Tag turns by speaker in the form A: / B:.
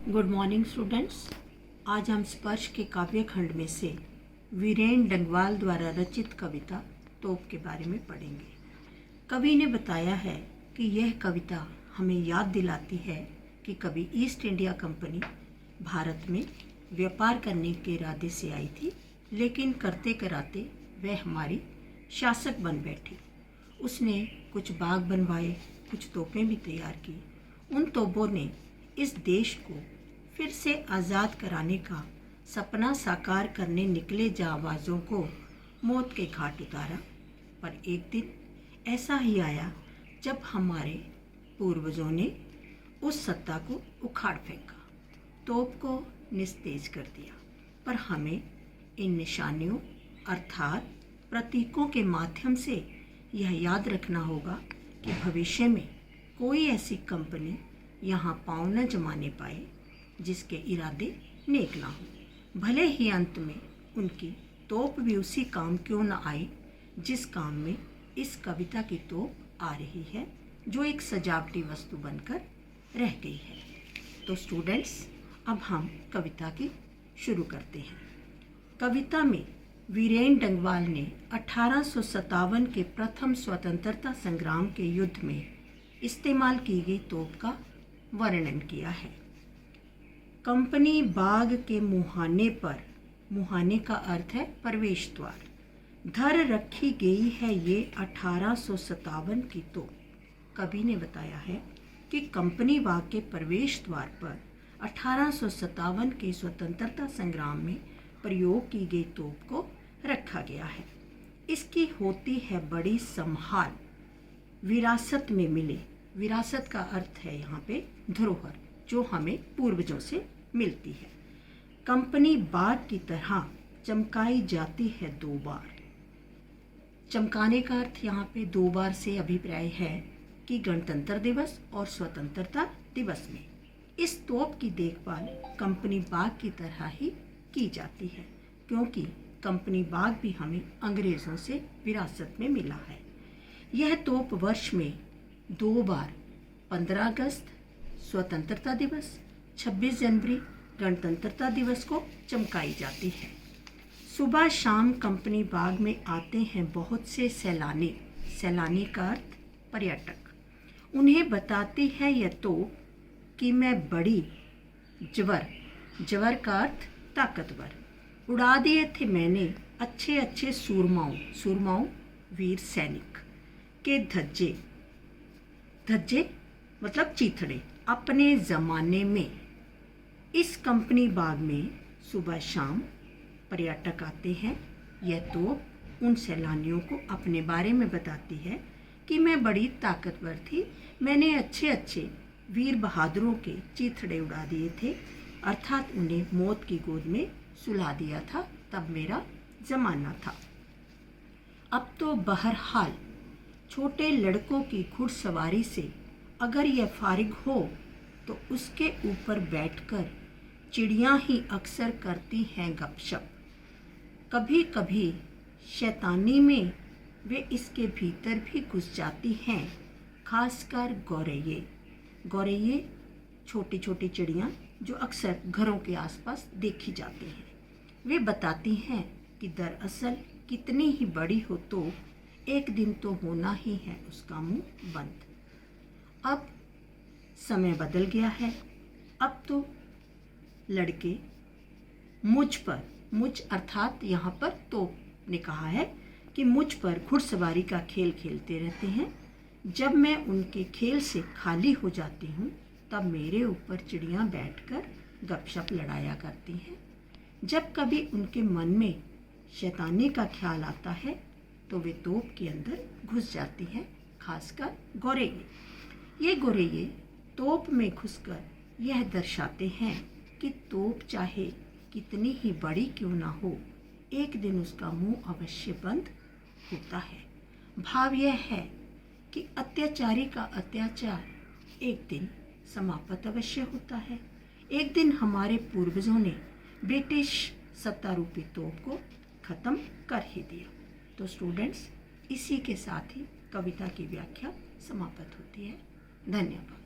A: Good morning students. आज हम स्पर्श के काव्य खंड में से वीरेन डंगवाल द्वारा रचित कविता तोप के बारे में पढ़ेंगे। कवि ने बताया है कि यह कविता हमें याद दिलाती है कि कभी ईस्ट इंडिया कंपनी भारत में व्यापार करने के इरादे से आई थी, लेकिन करते कराते वह हमारी शासक बन बैठी। उसने कुछ बाग बनवाए, कुछ तोपें भी तैयार की। उन तोपों ने इस देश को फिर से आज़ाद कराने का सपना साकार करने निकले जांबाजों को मौत के घाट उतारा। पर एक दिन ऐसा ही आया जब हमारे पूर्वजों ने उस सत्ता को उखाड़ फेंका, तोप को निस्तेज कर दिया। पर हमें इन निशानियों अर्थात प्रतीकों के माध्यम से यह याद रखना होगा कि भविष्य में कोई ऐसी कंपनी यहाँ पाँव न जमाने पाए जिसके इरादे नेक ना हो, भले ही अंत में उनकी तोप भी उसी काम क्यों न आए जिस काम में इस कविता की तोप आ रही है, जो एक सजावटी वस्तु बनकर रह गई है। तो स्टूडेंट्स, अब हम कविता की शुरू करते हैं। कविता में वीरेन डंगवाल ने 1857 के प्रथम स्वतंत्रता संग्राम के युद्ध में इस्तेमाल की गई तोप का वर्णन किया है। कंपनी बाग के मुहाने पर, मुहाने का अर्थ है प्रवेश द्वार, धर रखी गई है ये 1857 की तोप। कवि ने बताया है कि कंपनी बाग के प्रवेश द्वार पर 1857 के स्वतंत्रता संग्राम में प्रयोग की गई तोप को रखा गया है। इसकी होती है बड़ी संभाल, विरासत में मिले। विरासत का अर्थ है यहाँ पे धरोहर, जो हमें पूर्वजों से मिलती है। कंपनी बाग की तरह चमकाई जाती है 2 बार। चमकाने का अर्थ यहाँ पे 2 बार से अभिप्राय है कि गणतंत्र दिवस और स्वतंत्रता दिवस में इस तोप की देखभाल कंपनी बाग की तरह ही की जाती है, क्योंकि कंपनी बाग भी हमें अंग्रेज़ों से विरासत में मिला है। यह तोप वर्ष में 2 बार 15 अगस्त स्वतंत्रता दिवस, 26 जनवरी गणतंत्रता दिवस को चमकाई जाती है। सुबह शाम कंपनी बाग में आते हैं बहुत से सैलानी। सैलानी का अर्थ पर्यटक। उन्हें बताती है यह तोप कि मैं बड़ी जवर, जवर का अर्थ ताकतवर, उड़ा दिए थे मैंने अच्छे अच्छे सूरमाओं, सूरमाओं वीर सैनिक के धज्जे, धज्जे मतलब चीथड़े अपने ज़माने में। इस कंपनी बाग में सुबह शाम पर्यटक आते हैं। यह तोप उन सैलानियों को अपने बारे में बताती है कि मैं बड़ी ताकतवर थी, मैंने अच्छे अच्छे वीर बहादुरों के चीथड़े उड़ा दिए थे, अर्थात उन्हें मौत की गोद में सुला दिया था, तब मेरा ज़माना था। अब तो बहरहाल छोटे लड़कों की घुड़सवारी से अगर यह फारिग हो तो उसके ऊपर बैठकर चिड़ियाँ ही अक्सर करती हैं गपशप। कभी कभी शैतानी में वे इसके भीतर भी घुस जाती हैं, खासकर गौरैये। गौरैये छोटी छोटी चिड़ियाँ जो अक्सर घरों के आसपास देखी जाती हैं। वे बताती हैं कि दरअसल कितनी ही बड़ी हो तो एक दिन तो होना ही है उसका मुंह बंद। अब समय बदल गया है। अब तो लड़के मुझ पर, मुझ अर्थात यहाँ पर तोप ने कहा है कि मुझ पर घुड़सवारी का खेल खेलते रहते हैं। जब मैं उनके खेल से खाली हो जाती हूँ तब मेरे ऊपर चिड़ियाँ बैठकर गपशप लड़ाया करती हैं। जब कभी उनके मन में शैतानी का ख्याल आता है तो वे तोप के अंदर घुस जाती हैं, खासकर गौरैये। ये गौरैये तोप में घुसकर यह दर्शाते हैं कि तोप चाहे कितनी ही बड़ी क्यों ना हो, एक दिन उसका मुंह अवश्य बंद होता है। भाव यह है कि अत्याचारी का अत्याचार एक दिन समाप्त अवश्य होता है। एक दिन हमारे पूर्वजों ने ब्रिटिश सत्तारूपी तोप को ख़त्म कर ही दिया। तो स्टूडेंट्स, इसी के साथ ही कविता की व्याख्या समाप्त होती है। धन्यवाद।